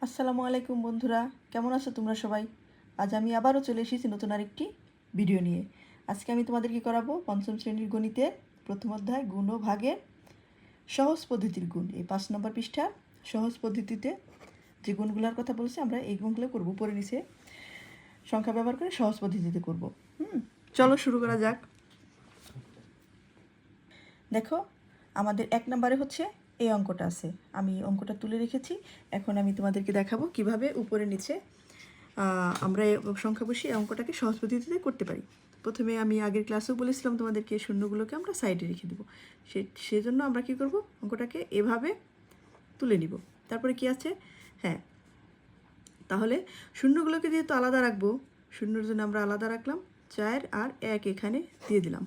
আসসালামু আলাইকুম বন্ধুরা, কেমন আছো তোমরা সবাই? আজ আমি আবারও চলে এসেছি নতুন আরেকটি ভিডিও নিয়ে। আজকে আমি তোমাদের কি করাবো, পঞ্চম শ্রেণীর গণিতের প্রথম অধ্যায় গুণ ও ভাগের সহজ পদ্ধতির গুণ। এই 5 নম্বর পৃষ্ঠার সহজ পদ্ধতিতে যে গুণগুলোর কথা বলছি আমরা এই গুণগুলো করবো, পরে নিচে সংখ্যা ব্যবহার করে সহজ পদ্ধতিতে করব। চলো শুরু করা যাক। দেখো, আমাদের 1 নম্বরে হচ্ছে এই অঙ্কটা আছে। আমি অঙ্কটা তুলে রেখেছি। এখন আমি তোমাদেরকে দেখাবো কিভাবে উপরে নিচে আমরা সংখ্যা বসিয়ে অঙ্কটাকে সহজ পদ্ধতিতে করতে পারি। প্রথমে আমি আগের ক্লাসেও বলেছিলাম তোমাদেরকে শূন্যগুলোকে আমরা সাইডে রেখে দেবো। সেজন্য আমরা কি করব, অঙ্কটাকে এভাবে তুলে নিব। তারপরে কি আছে, হ্যাঁ, তাহলে শূন্যগুলোকে যেহেতু আলাদা রাখবো, শূন্যর জন্য আমরা আলাদা রাখলাম 4 আর 1 এখানে দিয়ে দিলাম।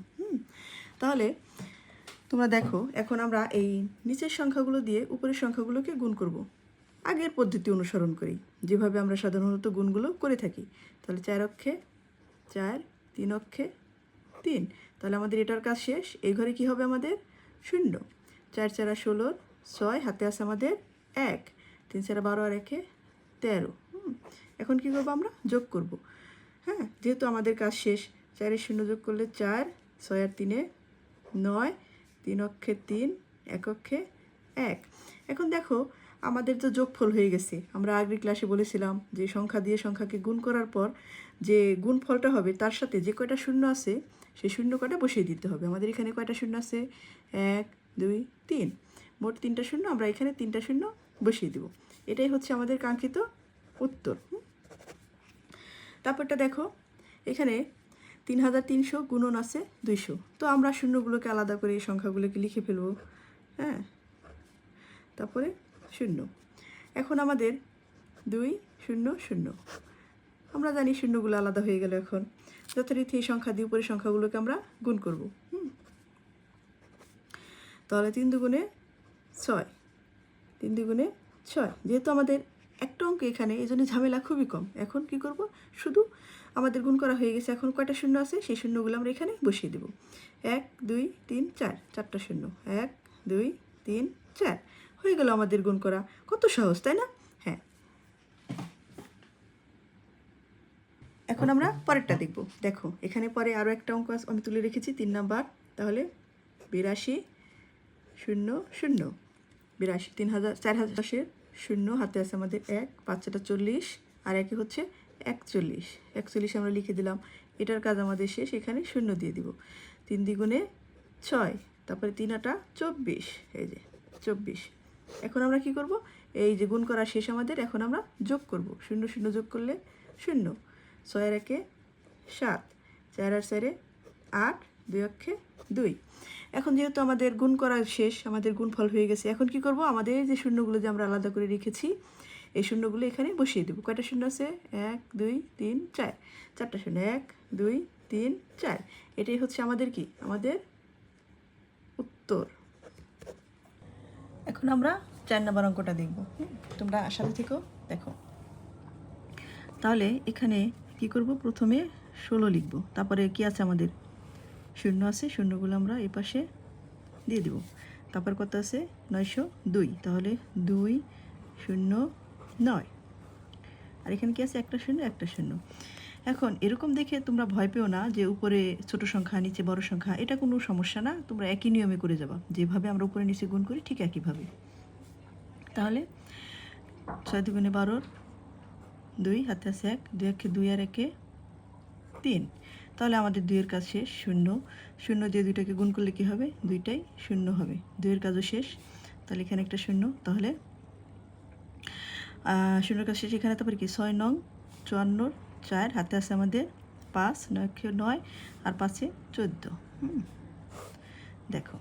তাহলে তোমরা দেখো, এখন আমরা এই নিচের সংখ্যাগুলো দিয়ে উপরের সংখ্যাগুলোকে গুণ করব আগের পদ্ধতি অনুসরণ করি, যেভাবে আমরা সাধারণত গুণগুলো করে থাকি। তাহলে 4 অক্ষে 4, 3 অক্ষে 3। তাহলে আমাদের এটার কাজ শেষ। এই ঘরে কি হবে আমাদের? 0। 4 4 16, 6 হাতে আছে আমাদের 1, 3 4 12 আর 1 13। এখন কি করব, আমরা যোগ করব। হ্যাঁ, যেহেতু আমাদের কাজ শেষ, 4 এর 0 যোগ করলে 4, 6 আর 3 9, 3 অক্ষে 3, 1 অক্ষে 1। এখন দেখো, আমাদের তো যোগফল হয়ে গেছে। আমরা আগের ক্লাসে বলেছিলাম যে সংখ্যা দিয়ে সংখ্যাকে গুণ করার পর যে গুণফলটা হবে তার সাথে যে কয়টা শূন্য আছে সেই শূন্য কয়টা বসিয়ে দিতে হবে। আমাদের এখানে কয়টা শূন্য আছে? 1 2 3, মোট 3টা শূন্য। আমরা এখানে 3টা শূন্য বসিয়ে দেব। এটাই হচ্ছে আমাদের কাঙ্ক্ষিত উত্তর। তারপরটা দেখো, এখানে 3300 গুণন আছে 200। তো আমরা শূন্যগুলোকে আলাদা করে এই সংখ্যাগুলোকে লিখে ফেলব। হ্যাঁ, তারপরে 0। এখন আমাদের 2 0 0। আমরা জানি শূন্যগুলো আলাদা হয়ে গেল। এখন যথারীতি এই সংখ্যা দিয়ে উপরের সংখ্যাগুলোকে আমরা গুণ করব। তাহলে 3 দুগুণে 6, 3 দুগুণে 6। যেহেতু আমাদের একটা অঙ্ক এখানে, এই জন্য ঝামেলা খুবই কম। এখন কি করব, শুধু আমাদের গুণ করা হয়ে গেছে। এখন কয়টা শূন্য আছে সেই শূন্যগুলো আমরা এখানে বসিয়ে দেব। 1 2 3 4, 4টা শূন্য। 1 2 3 4 হয়ে গেল আমাদের গুণ করা। কত সহজ, তাই না? হ্যাঁ, এখন আমরা পরেরটা দেখব। দেখো, এখানে পরে আরও একটা অঙ্ক আমি তুলে রেখেছি 3 নাম্বার। তাহলে 82 0 0, 82 3000 4000 শূন্য হাতে আছে আমাদের 1, 5 40 আর 1 হচ্ছে 41। 41 আমরা লিখে দিলাম। এটার কাজ আমাদের শেষ। এখানে শূন্য দিয়ে দিব। 3 দ্বিগুণে 6, তারপরে 3 আটা 24, এই যে 24। এখন আমরা কি করব, এই যে গুণ করা শেষ আমাদের, এখন আমরা যোগ করব। 0 0 যোগ করলে 0, 6 আর 1 7, 4 আর 4 8, 2 অক্ষে 2। এখন যেহেতু আমাদের গুণ করা শেষ, আমাদের গুণফল হয়ে গেছে। এখন কি করব, আমাদের যে শূন্যগুলো যে আমরা আলাদা করে রেখেছি এই শূন্যগুলো এখানে বসিয়ে দেবো। কয়টা শূন্য আছে? 1 2 3 4, 4টা শূন্য। 1 2 3 4। এটাই হচ্ছে আমাদের কি, আমাদের উত্তর। এখন আমরা 4 নম্বর অঙ্কটা দেখব। তোমরা সাথে থেকো, দেখো। তাহলে এখানে কি করব, প্রথমে 16 লিখব। তারপরে কি আছে আমাদের? শূন্য আছে, শূন্যগুলো আমরা এই পাশে দিয়ে দেব। তারপর কত আছে? 902। তাহলে 2 0 9। আর এখানে কি আছে? একটা শূন্য একটা শূন্য। এখন এরকম দেখে তোমরা ভয় পেও না যে উপরে ছোট সংখ্যা নিচে বড় সংখ্যা, এটা কোনো সমস্যা না। তোমরা একই নিয়মে করে যাবা, যেভাবে আমরা উপরে নিচে গুণ করি ঠিক একইভাবে। তাহলে 6 দুগুণে 12, 2 হাতে আছে 1, 2 একে 2 আর 1 3। তাহলে আমাদের 2 এর কাজ শেষ। 0 0 দিয়ে 2টাকে গুণ করলে কি হবে? 2টাই 0 হবে। 2 এর কাজও শেষ। তাহলে এখানে একটা 0। তাহলে 0 কাজ শেষ। এখানে তারপরে কি? 6 নং 54, 4 হাতে আছে আমাদের 5, 9 আর 5 14। দেখো,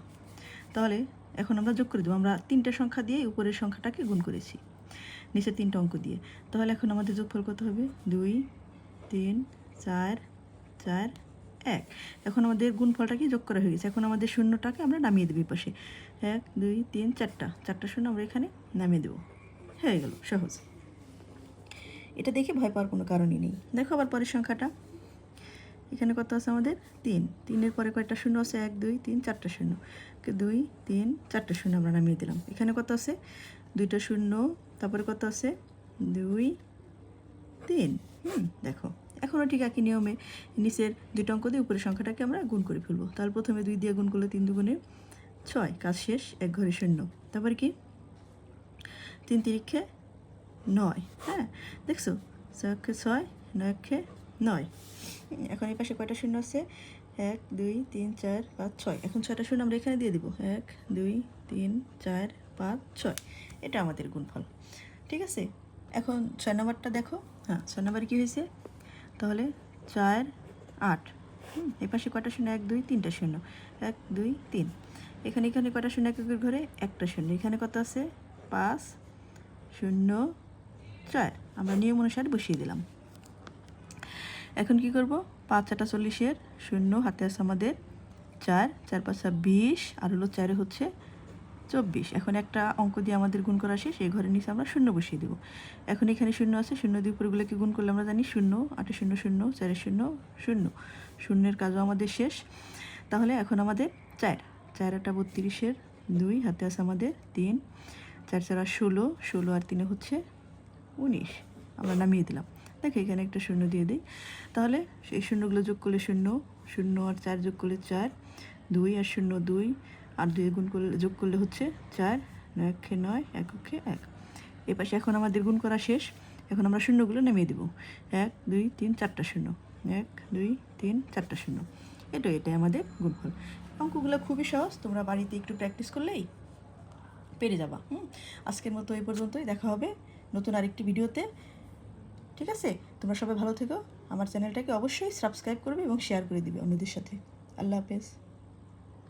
তাহলে এখন আমরা যোগ করে দেবো। আমরা 3টা সংখ্যা দিয়ে উপরের সংখ্যাটাকে গুণ করেছি, নিচে 3টা অঙ্ক দিয়ে। তাহলে এখন আমাদের যোগফল কত হবে? 2 3 4 4 1। এখন আমাদের গুণফলটাকে যোগ করা হয়ে গেছে। এখন আমাদের শূন্যটাকে আমরা নামিয়ে দেবো পাশে। 1 2 3 4টা শূন্য আমরা এখানে নামিয়ে দেবো। হয়ে গেল, সহজ। এটা দেখে ভয় পাওয়ার কোনো কারণই নেই। দেখো আবার পরের সংখ্যাটা। এখানে কত আছে আমাদের? 3। 3-এর পরে কয়টা শূন্য আছে? 1 2 3 4টা শূন্য। 2 3 4টা শূন্য আমরা নামিয়ে দিলাম। এখানে কত আছে? 2টা শূন্য। তারপরে কত আছে? 2 3। দেখো এখনও ঠিক একই নিয়মে নিচের দুটো অঙ্ক দিয়ে উপরের সংখ্যাটাকে আমরা গুণ করে ফেলবো। তাহলে প্রথমে 2 দিয়ে গুণ করলে 3 দুগুণে 6, কাজ শেষ, এক ঘরে শূন্য। তারপরে কি 3 তিরিক্ষে 9, হ্যাঁ দেখছো 6 6 9 9। এখন এই পাশে কয়টা শূন্য আছে? 1 2 3 4 5 6। এখন 6টা শূন্য আমরা এখানে দিয়ে দিব। 1 2 3 4 5 6, এটা আমাদের গুণফল। ঠিক আছে, এখন 6 নম্বরটা দেখো। হ্যাঁ 6 নম্বরে কী হয়েছে? তাহলে 4 8। এই পাশে কয়টা শূন্য? 1 2 3টা শূন্য, 1 2 3। এখানে কয়টা শূন্য? একের ঘরে একটা শূন্য। এখানে কত আছে? 5 0 4। আমরা নিয়ম অনুসারে বসিয়ে দিলাম। এখন কি করব? 5 4 40, শূন্য হাতে আছে আমাদের 4, 4 5 20, আর হলো 4 হচ্ছে 24। এখন একটা অঙ্ক দিয়ে আমাদের গুণ করা শেষ, এই ঘরের নিচে আমরা শূন্য বসিয়ে দেবো। এখন এখানে শূন্য আছে, শূন্য দিয়ে উপরগুলোকে গুণ করলে আমরা জানি 0 8 0 0 4 0 0। শূন্যের কাজও আমাদের শেষ। তাহলে এখন আমাদের 4 4 8 32, 2 হাতে আছে আমাদের 3, 4 4 16, 16 আর 3 হচ্ছে 19। আমরা নামিয়ে দিলাম। দেখো এখানে একটা শূন্য দিয়ে দিই। তাহলে এই শূন্যগুলো যোগ করলে 0, 0 আর 4 যোগ করলে 4, 2 আর 0 2, আর 2 গুণ করলে যোগ করলে হচ্ছে 4, 9 একে 9, 1 একে 1। এ পাশে এখন আমাদের গুণ করা শেষ। এখন আমরা শূন্যগুলো নামিয়ে দেবো। 1 2 3 4টা শূন্য, 1 2 3 4টা শূন্য। এটাই আমাদের গুণফল। অঙ্কগুলো খুবই সহজ, তোমরা বাড়িতে একটু প্র্যাকটিস করলেই পেরে যাবা। আজকের মতো এই পর্যন্তই, দেখা হবে নতুন আরেকটি ভিডিওতে। ঠিক আছে, তোমরা সবাই ভালো থেকো। আমার চ্যানেলটাকে অবশ্যই সাবস্ক্রাইব করবে এবং শেয়ার করে দিবে অন্যদের সাথে। আল্লাহ হাফেজ।